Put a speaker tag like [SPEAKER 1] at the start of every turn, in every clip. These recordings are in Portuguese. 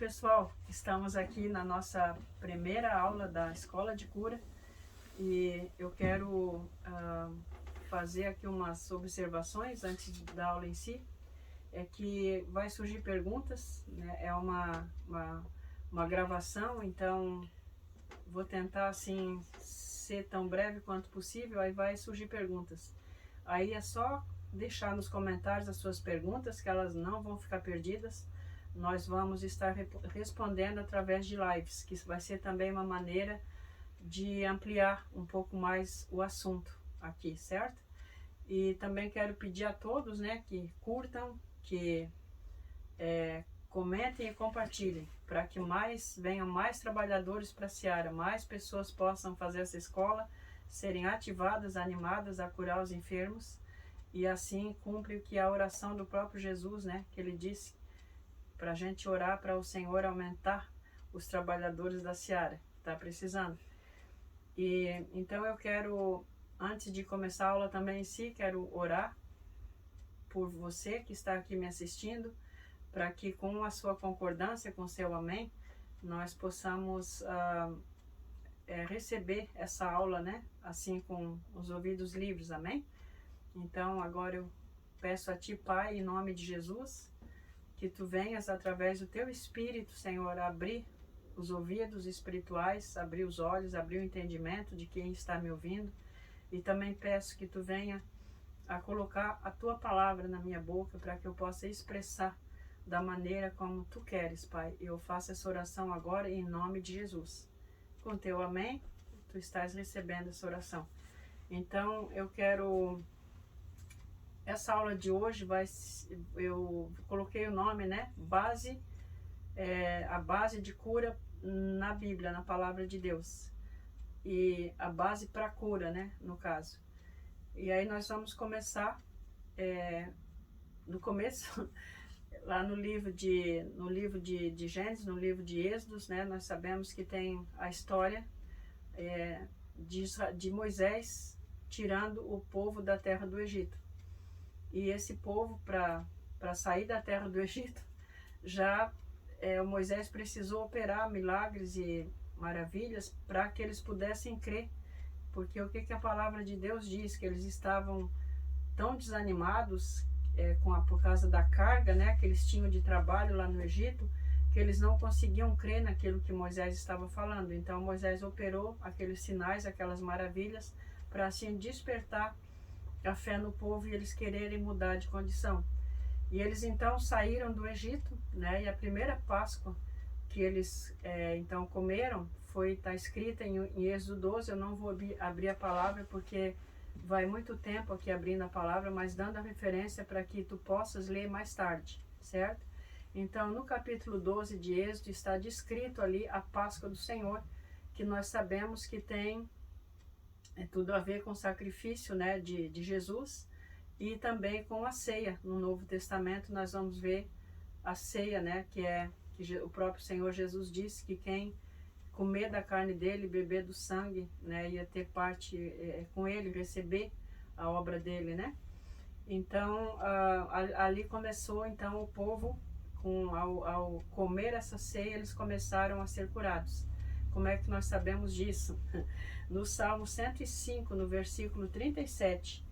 [SPEAKER 1] pessoal, estamos aqui na nossa primeira aula da Escola de Cura e eu quero fazer aqui umas observações antes da aula em si. É que vai surgir perguntas, né? É uma gravação, então vou tentar assim ser tão breve quanto possível, aí vai surgir perguntas. Aí é só deixar nos comentários as suas perguntas, que elas não vão ficar perdidas. Nós vamos estar respondendo através de lives, que vai ser também uma maneira de ampliar um pouco mais o assunto aqui, certo? E também quero pedir a todos, né, que curtam, que comentem e compartilhem, para que venham mais trabalhadores para a Seara, mais pessoas possam fazer essa escola, serem ativadas, animadas a curar os enfermos, e assim cumpre o que é a oração do próprio Jesus, né, que ele disse para a gente orar para o Senhor aumentar os trabalhadores da Seara, que está precisando. E então eu quero, antes de começar a aula também em si, quero orar por você que está aqui me assistindo, para que com a sua concordância, com o seu amém, nós possamos receber essa aula, né? Assim, com os ouvidos livres, amém? Então agora eu peço a Ti, Pai, em nome de Jesus, que Tu venhas através do Teu Espírito, Senhor, abrir os ouvidos espirituais, abrir os olhos, abrir o entendimento de quem está me ouvindo, e também peço que Tu venha a colocar a Tua palavra na minha boca, para que eu possa expressar da maneira como Tu queres, Pai. Eu faço essa oração agora em nome de Jesus. Com Teu amém, Tu estás recebendo essa oração. Então, eu quero... Essa aula de hoje eu coloquei o nome, né? A base de cura na Bíblia, na Palavra de Deus. E a base para cura, né? No caso. E aí nós vamos começar do começo, lá no livro de Gênesis, no livro de Êxodos, né? Nós sabemos que tem a história de Moisés tirando o povo da terra do Egito. E esse povo, para sair da terra do Egito, o Moisés precisou operar milagres e maravilhas para que eles pudessem crer. Porque o que a palavra de Deus diz? Que eles estavam tão desanimados por causa da carga, né, que eles tinham de trabalho lá no Egito, que eles não conseguiam crer naquilo que Moisés estava falando. Então Moisés operou aqueles sinais, aquelas maravilhas, para assim despertar a fé no povo e eles quererem mudar de condição. E eles então saíram do Egito, né, e a primeira Páscoa que eles então comeram está escrita em Êxodo 12, eu não vou abrir a palavra porque vai muito tempo aqui abrindo a palavra, mas dando a referência para que tu possas ler mais tarde, certo? Então, no capítulo 12 de Êxodo está descrito ali a Páscoa do Senhor, que nós sabemos que tem tudo a ver com o sacrifício, né, de Jesus, e também com a ceia. No Novo Testamento nós vamos ver a ceia, né, que o próprio Senhor Jesus disse que quem comer da carne dele, beber do sangue, né, ia ter parte com ele, receber a obra dele, né? Então, ali começou, então, o povo, ao comer essa ceia, eles começaram a ser curados. Como é que nós sabemos disso? No Salmo 105, no versículo 37,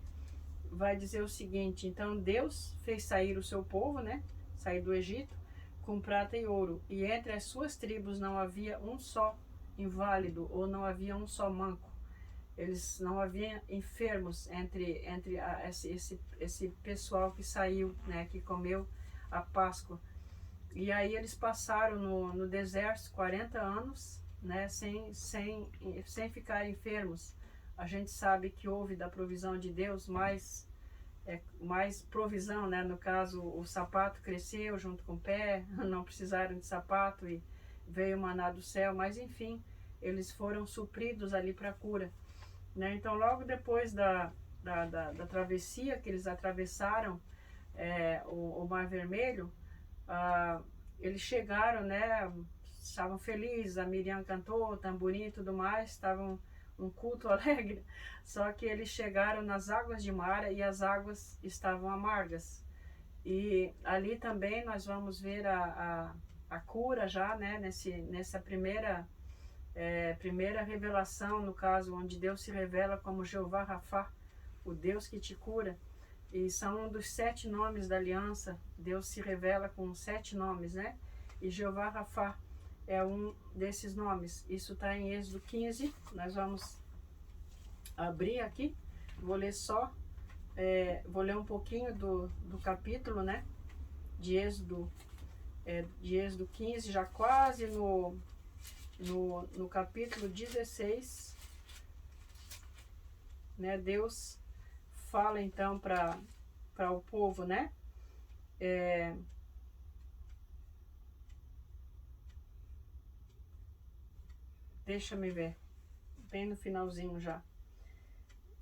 [SPEAKER 1] vai dizer o seguinte: então Deus fez sair o seu povo, né, sair do Egito, com prata e ouro, e entre as suas tribos não havia um só inválido, ou não havia um só manco. Eles não havia enfermos entre esse pessoal que saiu, né, que comeu a Páscoa. E aí eles passaram no deserto 40 anos, né, sem ficar enfermos. A gente sabe que houve da provisão de Deus mais provisão, né? No caso, o sapato cresceu junto com o pé, não precisaram de sapato e veio o maná do céu, mas enfim, eles foram supridos ali para a cura, né? Então, logo depois da travessia que eles atravessaram o Mar Vermelho, eles chegaram, né? Estavam felizes, a Miriam cantou, tamborim e tudo mais, estavam um culto alegre, só que eles chegaram nas águas de Mara e as águas estavam amargas. E ali também nós vamos ver a cura já, né, nessa primeira revelação, no caso, onde Deus se revela como Jeová Rafá, o Deus que te cura. E são um dos 7 nomes da aliança. Deus se revela com 7 nomes, né? E Jeová Rafá é um desses nomes. Isso está em Êxodo 15. Nós vamos abrir aqui. Vou ler vou ler um pouquinho do capítulo, né? De Êxodo 15, já quase no capítulo 16, né? Deus fala então para o povo, né? Deixa-me ver, bem no finalzinho já.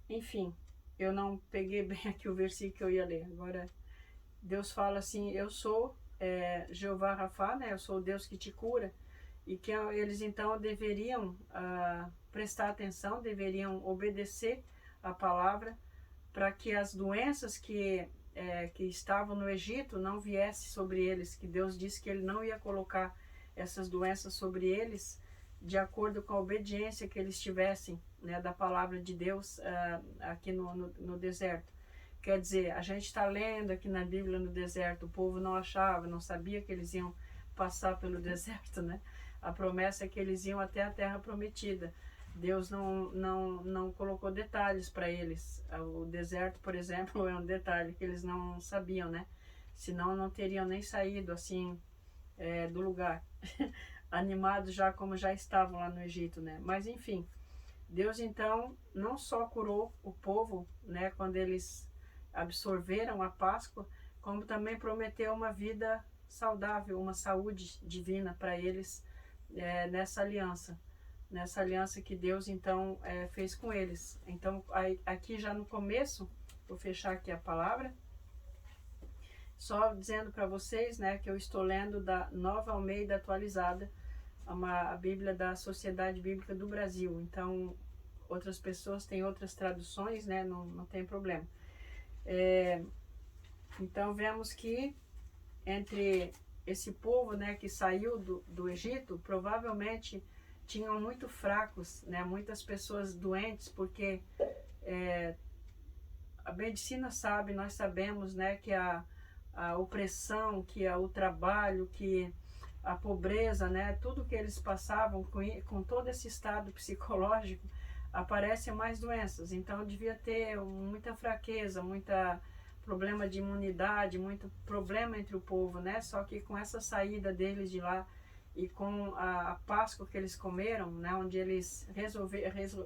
[SPEAKER 1] Enfim, eu não peguei bem aqui o versículo que eu ia ler. Agora, Deus fala assim: eu sou Jeová Rafá, né? Eu sou o Deus que te cura. E que eles então deveriam prestar atenção, deveriam obedecer a palavra, para que as doenças que estavam no Egito não viessem sobre eles, que Deus disse que Ele não ia colocar essas doenças sobre eles, de acordo com a obediência que eles tivessem, né, da palavra de Deus aqui no deserto. Quer dizer, a gente está lendo aqui na Bíblia no deserto, o povo não achava, não sabia que eles iam passar pelo deserto, né? A promessa é que eles iam até a terra prometida. Deus não colocou detalhes para eles. O deserto, por exemplo, é um detalhe que eles não sabiam, né? Senão não teriam nem saído assim do lugar, animados já como já estavam lá no Egito, né? Mas enfim, Deus então não só curou o povo, né, quando eles absorveram a Páscoa, como também prometeu uma vida saudável, uma saúde divina para eles nessa aliança que Deus então fez com eles. Então aqui já no começo, vou fechar aqui a palavra, só dizendo para vocês, né, que eu estou lendo da Nova Almeida Atualizada, a Bíblia da Sociedade Bíblica do Brasil. Então outras pessoas têm outras traduções, né, não tem problema. Então vemos que entre esse povo, né, que saiu do Egito, provavelmente tinham muito fracos, né, muitas pessoas doentes, porque a medicina sabe, nós sabemos, né, que a opressão, que o trabalho, que a pobreza, né, tudo que eles passavam com todo esse estado psicológico, aparecem mais doenças. Então devia ter muita fraqueza, muita problema de imunidade, muito problema entre o povo, né? Só que com essa saída deles de lá e com a Páscoa que eles comeram, né, onde eles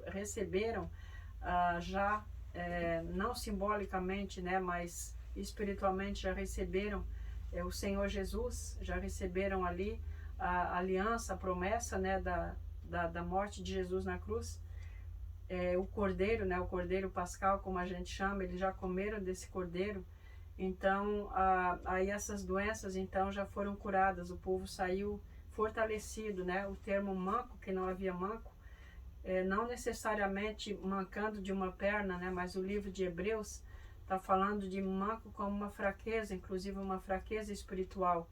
[SPEAKER 1] receberam já não simbolicamente, né, mas espiritualmente já receberam o Senhor Jesus, já receberam ali a aliança, a promessa, né, da morte de Jesus na cruz. O cordeiro, né, o cordeiro pascal, como a gente chama, eles já comeram desse cordeiro. Então aí essas doenças então já foram curadas, o povo saiu fortalecido, né? O termo manco, que não havia manco, não necessariamente mancando de uma perna, né? Mas o livro de Hebreus está falando de manco como uma fraqueza, inclusive uma fraqueza espiritual.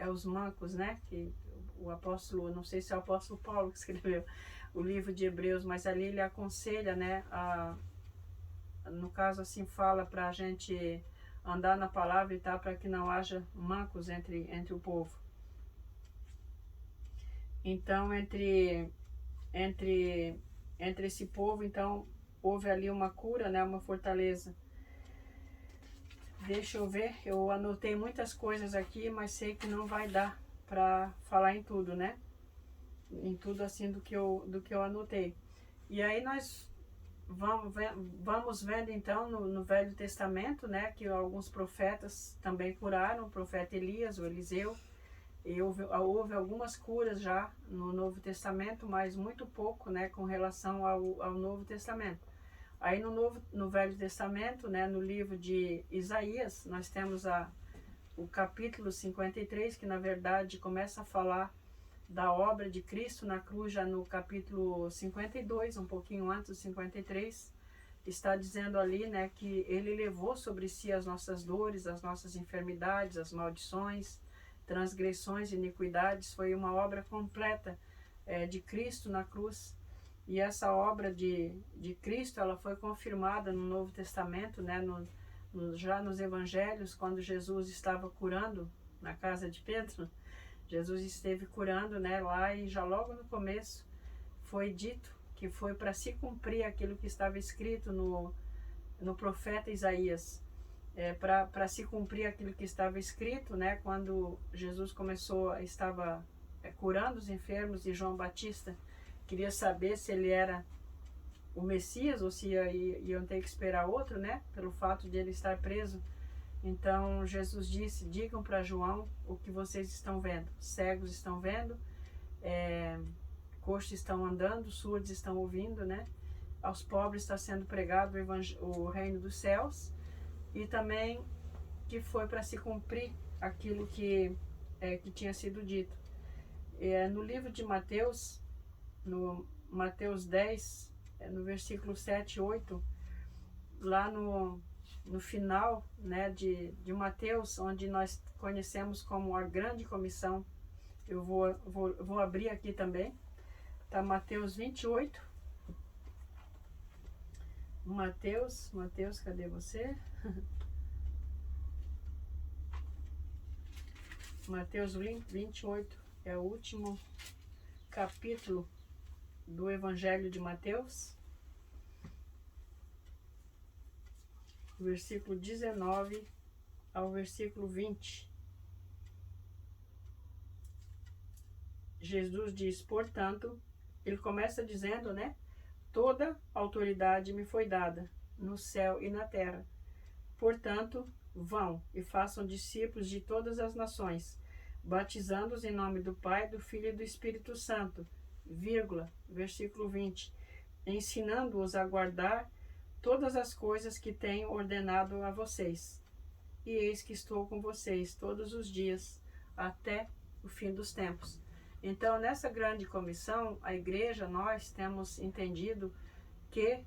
[SPEAKER 1] Os mancos, né? Que o apóstolo, não sei se é o apóstolo Paulo que escreveu o livro de Hebreus, mas ali ele aconselha, né? No caso assim fala para a gente andar na palavra e tal, para que não haja mancos entre o povo. Então entre esse povo, então houve ali uma cura, né, uma fortaleza. Deixa eu ver, eu anotei muitas coisas aqui, mas sei que não vai dar para falar em tudo, né? Em tudo assim do que eu anotei. E aí nós vamos vendo então no Velho Testamento, né, que alguns profetas também curaram, o profeta Elias, o Eliseu, e houve algumas curas já no Novo Testamento, mas muito pouco, né, com relação ao Novo Testamento. Aí no Velho Testamento, né, no livro de Isaías, nós temos o capítulo 53, que na verdade começa a falar da obra de Cristo na cruz, já no capítulo 52, um pouquinho antes do 53, está dizendo ali, né, que Ele levou sobre si as nossas dores, as nossas enfermidades, as maldições, transgressões e iniquidades. Foi uma obra completa de Cristo na cruz. E essa obra de Cristo, ela foi confirmada no Novo Testamento, né, já nos Evangelhos, quando Jesus estava curando na casa de Pedro. Jesus esteve curando, né, lá, e já logo no começo foi dito que foi para se cumprir aquilo que estava escrito no profeta Isaías. Para se cumprir aquilo que estava escrito, né, quando Jesus estava curando os enfermos, e João Batista queria saber se ele era o Messias ou se iam ter que esperar outro, né, pelo fato de ele estar preso. Então Jesus disse: digam para João o que vocês estão vendo. Cegos estão vendo, coxos estão andando, surdos estão ouvindo, né? Aos pobres está sendo pregado o reino dos céus. E também que foi para se cumprir aquilo que tinha sido dito. No livro de Mateus, no Mateus 10, no versículo 7 e 8, lá no final, né, de Mateus, onde nós conhecemos como a grande comissão, eu vou abrir aqui também, tá? Mateus 28, Mateus, cadê você? Mateus 28 é o último capítulo do Evangelho de Mateus, versículo 19 ao versículo 20. Jesus diz: portanto, ele começa dizendo, né? Toda autoridade me foi dada no céu e na terra. Portanto, vão e façam discípulos de todas as nações, batizando-os em nome do Pai, do Filho e do Espírito Santo, versículo 20, ensinando-os a guardar todas as coisas que tenho ordenado a vocês. E eis que estou com vocês todos os dias, até o fim dos tempos. Então, nessa grande comissão, a igreja, nós temos entendido que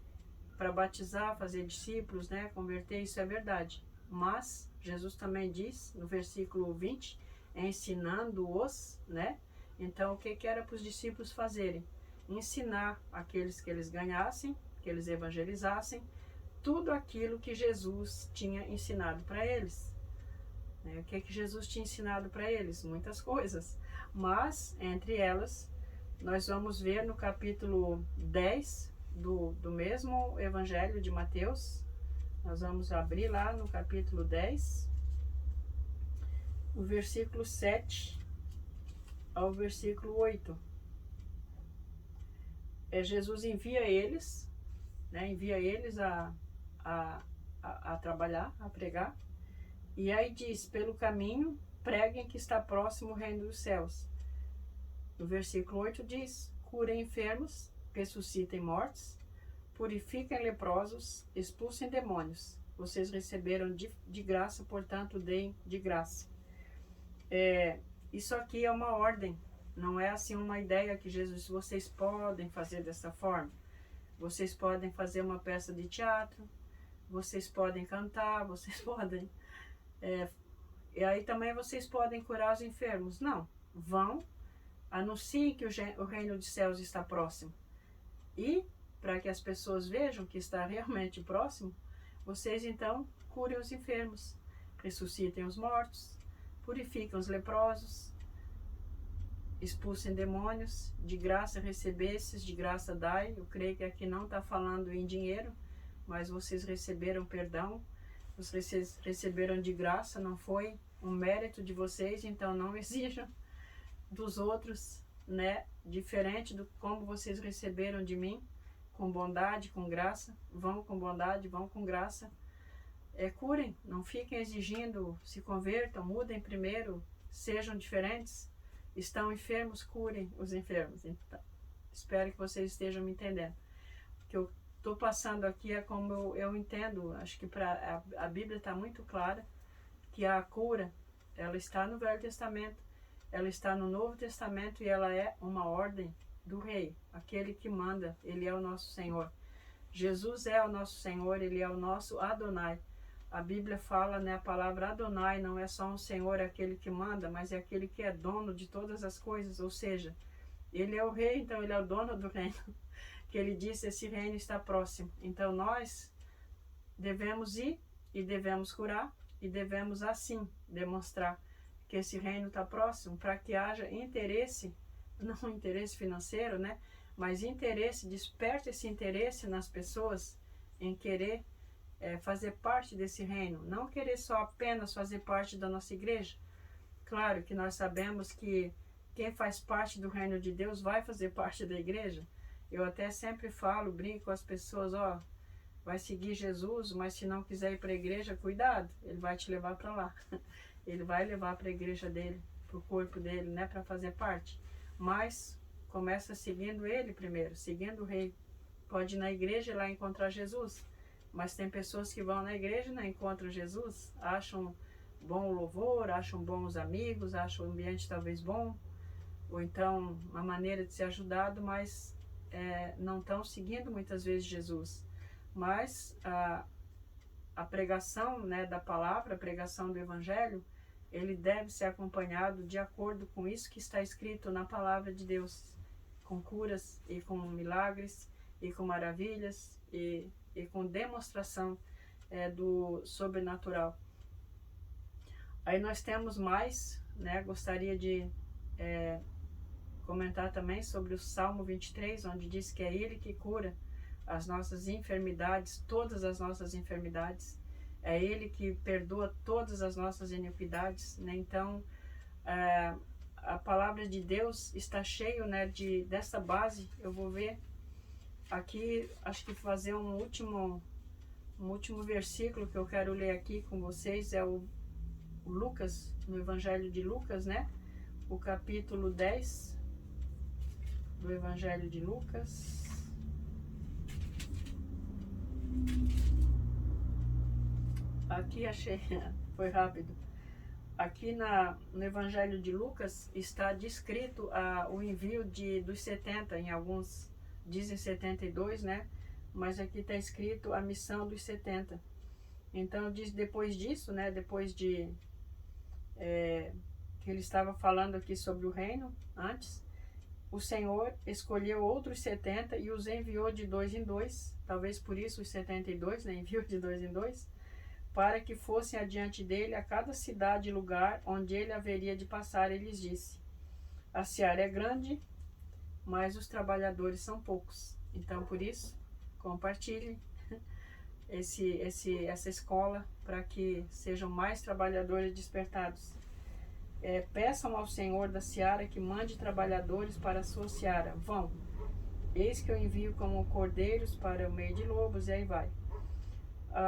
[SPEAKER 1] para batizar, fazer discípulos, né, converter, isso é verdade. Mas Jesus também diz, no versículo 20, ensinando-os, né? Então, o que era para os discípulos fazerem? Ensinar aqueles que eles ganhassem, que eles evangelizassem, tudo aquilo que Jesus tinha ensinado para eles. O que Jesus tinha ensinado para eles? Muitas coisas. Mas, entre elas, nós vamos ver no capítulo 10 do mesmo Evangelho de Mateus. Nós vamos abrir lá no capítulo 10, o versículo 7 ao versículo 8. Jesus envia eles, né, a trabalhar, a pregar. E aí diz: pelo caminho, preguem que está próximo o reino dos céus. No versículo 8 diz: curem enfermos, ressuscitem mortos, purifiquem leprosos, expulsem demônios. Vocês receberam de graça, portanto, deem de graça. Isso aqui é uma ordem, não é assim uma ideia que Jesus, vocês podem fazer dessa forma. Vocês podem fazer uma peça de teatro, vocês podem cantar, vocês podem... e aí também vocês podem curar os enfermos. Não, vão, anunciem que o reino dos céus está próximo. E, para que as pessoas vejam que está realmente próximo, vocês então curem os enfermos, ressuscitem os mortos, purifiquem os leprosos, expulsem demônios, de graça recebestes, de graça dai. Eu creio que aqui não está falando em dinheiro, mas vocês receberam perdão, vocês receberam de graça, não foi um mérito de vocês, então não exijam dos outros, né? Diferente do como vocês receberam de mim, com bondade, com graça. Vão com bondade, vão com graça. Curem, não fiquem exigindo, se convertam, mudem primeiro, sejam diferentes. Estão enfermos, curem os enfermos. Então, espero que vocês estejam me entendendo. O que eu estou passando aqui é como eu entendo. Acho que a Bíblia está muito clara que a cura, ela está no Velho Testamento, ela está no Novo Testamento, e ela é uma ordem do Rei, aquele que manda. Ele é o nosso Senhor. Jesus é o nosso Senhor, Ele é o nosso Adonai. A Bíblia fala, né, a palavra Adonai não é só um Senhor, é aquele que manda, mas é aquele que é dono de todas as coisas, ou seja, ele é o rei, então ele é o dono do reino. Que ele disse, esse reino está próximo. Então nós devemos ir e devemos curar e devemos assim demonstrar que esse reino está próximo, para que haja interesse, não interesse financeiro, né, mas interesse, desperte esse interesse nas pessoas em querer fazer parte desse reino, não querer só apenas fazer parte da nossa igreja. Claro que nós sabemos que quem faz parte do reino de Deus vai fazer parte da igreja. Eu até sempre falo, brinco com as pessoas, ó, vai seguir Jesus, mas se não quiser ir para a igreja, cuidado, ele vai te levar para lá. Ele vai levar para a igreja dele, para o corpo dele, né, para fazer parte. Mas começa seguindo ele primeiro, seguindo o rei. Pode ir na igreja e lá encontrar Jesus. Mas tem pessoas que vão na igreja e não encontram Jesus, acham bom o louvor, acham bons amigos, acham o ambiente talvez bom, ou então uma maneira de ser ajudado, mas não estão seguindo muitas vezes Jesus. Mas a pregação, né, da palavra, a pregação do evangelho, ele deve ser acompanhado de acordo com isso que está escrito na palavra de Deus, com curas e com milagres e com maravilhas e com demonstração do sobrenatural. Aí nós temos mais, né, gostaria de comentar também sobre o Salmo 23, onde diz que é Ele que cura as nossas enfermidades, todas as nossas enfermidades, é Ele que perdoa todas as nossas iniquidades, né? Então, a palavra de Deus está cheio, né, dessa base. Eu vou ver aqui, acho que fazer um último versículo que eu quero ler aqui com vocês, é o Lucas, no Evangelho de Lucas, né? O capítulo 10 do Evangelho de Lucas. Aqui achei, foi rápido. Aqui no Evangelho de Lucas está descrito o envio dos 70, em alguns dizem 72, né? Mas aqui está escrito a missão dos 70. Então diz, depois disso, né? Depois de que ele estava falando aqui sobre o reino antes, o Senhor escolheu outros 70 e os enviou de 2 em 2, talvez por isso os 72, né? Enviou de 2 em 2, para que fossem adiante dele a cada cidade e lugar onde ele haveria de passar. Ele lhes disse: a seara é grande, mas os trabalhadores são poucos. Então, por isso, compartilhe essa escola para que sejam mais trabalhadores despertados. Peçam ao Senhor da seara que mande trabalhadores para a sua seara. Vão, eis que eu envio como cordeiros para o meio de lobos, e aí vai.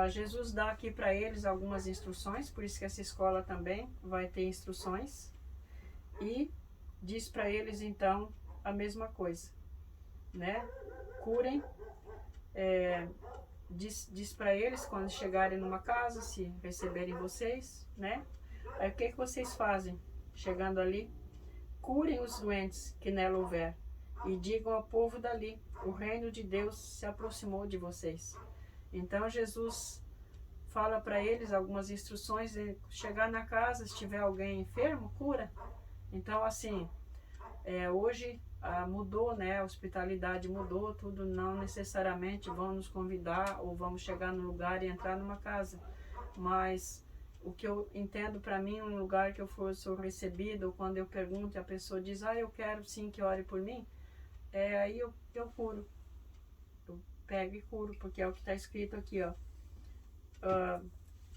[SPEAKER 1] Jesus dá aqui para eles algumas instruções, por isso que essa escola também vai ter instruções, e diz para eles então a mesma coisa, né? Curem, diz para eles quando chegarem numa casa, se receberem vocês, né? Aí o que vocês fazem? Chegando ali, curem os doentes que nela houver e digam ao povo dali: o reino de Deus se aproximou de vocês. Então Jesus fala para eles algumas instruções de chegar na casa, se tiver alguém enfermo, cura. Então assim, hoje mudou, né? A hospitalidade mudou, tudo, não necessariamente vão nos convidar ou vamos chegar no lugar e entrar numa casa, mas o que eu entendo para mim, um lugar que eu sou recebida, ou quando eu pergunto e a pessoa diz: eu quero sim que ore por mim, aí eu curo. Eu pego e curo, porque é o que está escrito aqui, ó.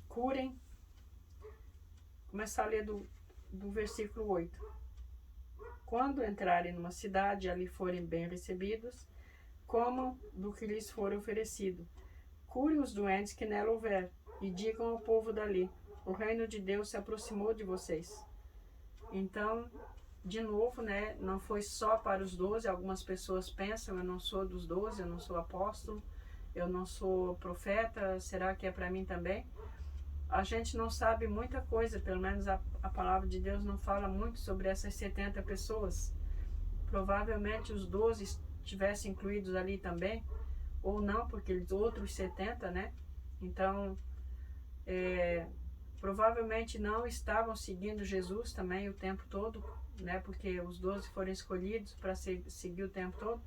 [SPEAKER 1] Curem. Começar a ler do versículo 8. Quando entrarem numa cidade e ali forem bem recebidos, comam do que lhes for oferecido. Curem os doentes que nela houver e digam ao povo dali: o reino de Deus se aproximou de vocês. Então, de novo, né, não foi só para os 12, algumas pessoas pensam: eu não sou dos 12, eu não sou apóstolo, eu não sou profeta, será que é para mim também? A gente não sabe muita coisa, pelo menos a palavra de Deus não fala muito sobre essas 70 pessoas. Provavelmente os 12 estivessem incluídos ali também, ou não, porque os outros 70, né? Então, provavelmente não estavam seguindo Jesus também o tempo todo, né? Porque os 12 foram escolhidos para seguir o tempo todo.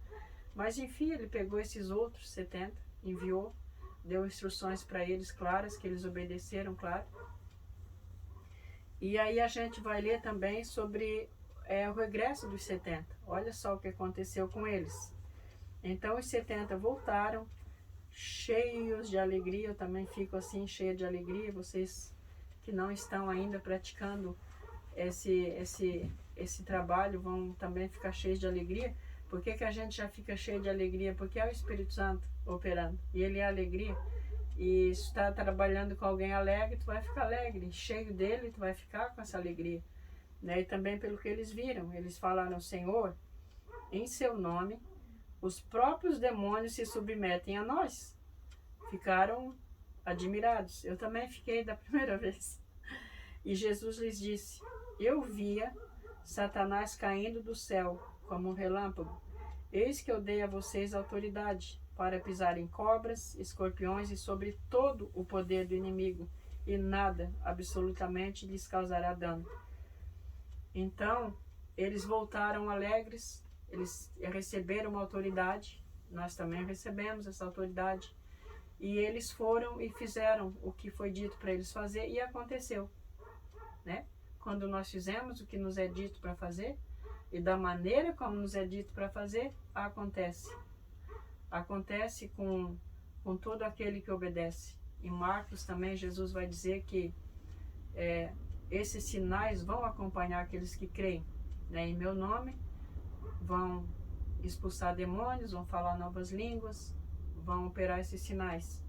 [SPEAKER 1] Mas enfim, ele pegou esses outros 70, enviou, deu instruções para eles claras, que eles obedeceram, claro. E aí a gente vai ler também sobre o regresso dos 70. Olha só o que aconteceu com eles. Então os 70 voltaram, cheios de alegria. Eu também fico assim, cheia de alegria. Vocês que não estão ainda praticando esse trabalho vão também ficar cheios de alegria. Por que que a gente já fica cheio de alegria? Porque é o Espírito Santo operando. E ele é alegria. E se está trabalhando com alguém alegre, tu vai ficar alegre. Cheio dele, tu vai ficar com essa alegria. Né? E também pelo que eles viram. Eles falaram, Senhor, em seu nome, os próprios demônios se submetem a nós. Ficaram admirados. Eu também fiquei da primeira vez. E Jesus lhes disse, eu via Satanás caindo do céu como um relâmpago. Eis que eu dei a vocês autoridade para pisarem cobras, escorpiões e sobre todo o poder do inimigo, e nada absolutamente lhes causará dano. Então, eles voltaram alegres, eles receberam uma autoridade, nós também recebemos essa autoridade, e eles foram e fizeram o que foi dito para eles fazer, e aconteceu, né? Quando nós fizemos o que nos é dito para fazer, e da maneira como nos é dito para fazer, acontece. Acontece com todo aquele que obedece. Em Marcos também, Jesus vai dizer que esses sinais vão acompanhar aqueles que creem, né? Em meu nome, vão expulsar demônios, vão falar novas línguas, vão operar esses sinais.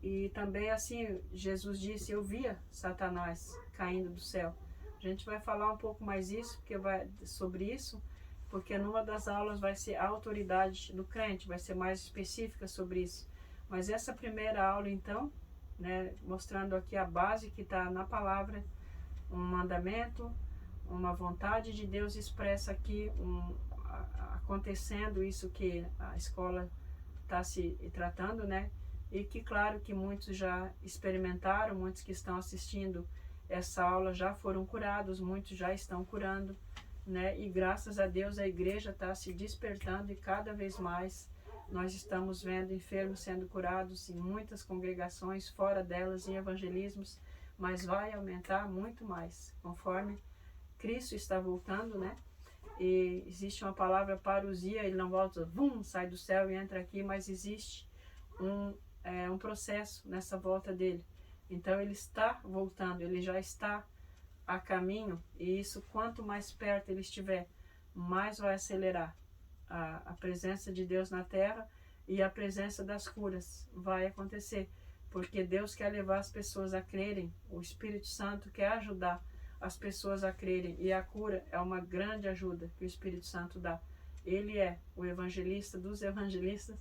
[SPEAKER 1] E também assim, Jesus disse, eu via Satanás caindo do céu. A gente vai falar um pouco mais sobre isso, porque numa das aulas vai ser a autoridade do crente, vai ser mais específica sobre isso. Mas essa primeira aula então, né, mostrando aqui a base que está na palavra, um mandamento, uma vontade de Deus expressa aqui, acontecendo isso que a escola está se tratando, né? E que claro que muitos já experimentaram, muitos que estão assistindo essa aula já foram curados, muitos já estão curando, né? E graças a Deus a igreja está se despertando e cada vez mais nós estamos vendo enfermos sendo curados em muitas congregações, fora delas em evangelismos, mas vai aumentar muito mais, conforme Cristo está voltando, né? E existe uma palavra parousia, ele não volta, sai do céu e entra aqui, mas existe um processo nessa volta dele. Então ele está voltando, ele já está a caminho, e isso quanto mais perto ele estiver, mais vai acelerar a presença de Deus na terra, e a presença das curas vai acontecer, porque Deus quer levar as pessoas a crerem, o Espírito Santo quer ajudar as pessoas a crerem, e a cura é uma grande ajuda que o Espírito Santo dá. Ele é o evangelista dos evangelistas,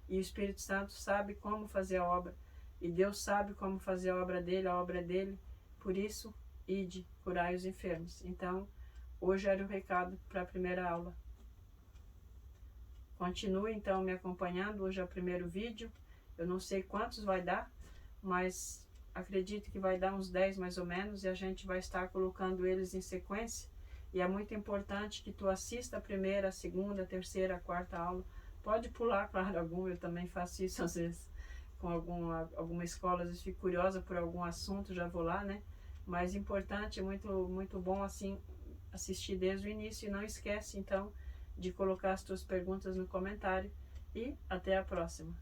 [SPEAKER 1] e o Espírito Santo sabe como fazer a obra, e Deus sabe como fazer a obra é dele, por isso, ide, curai os enfermos. Então, hoje era o recado para a primeira aula. Continue então me acompanhando, hoje é o primeiro vídeo, eu não sei quantos vai dar, mas acredito que vai dar uns 10 mais ou menos, e a gente vai estar colocando eles em sequência, e é muito importante que tu assista a primeira, a segunda, a terceira, a quarta aula. Pode pular, claro, alguma, eu também faço isso às vezes, com alguma escola, às vezes fico curiosa por algum assunto, já vou lá, né? Mas importante, é muito bom assim, assistir desde o início, e não esquece então de colocar as tuas perguntas no comentário, e até a próxima.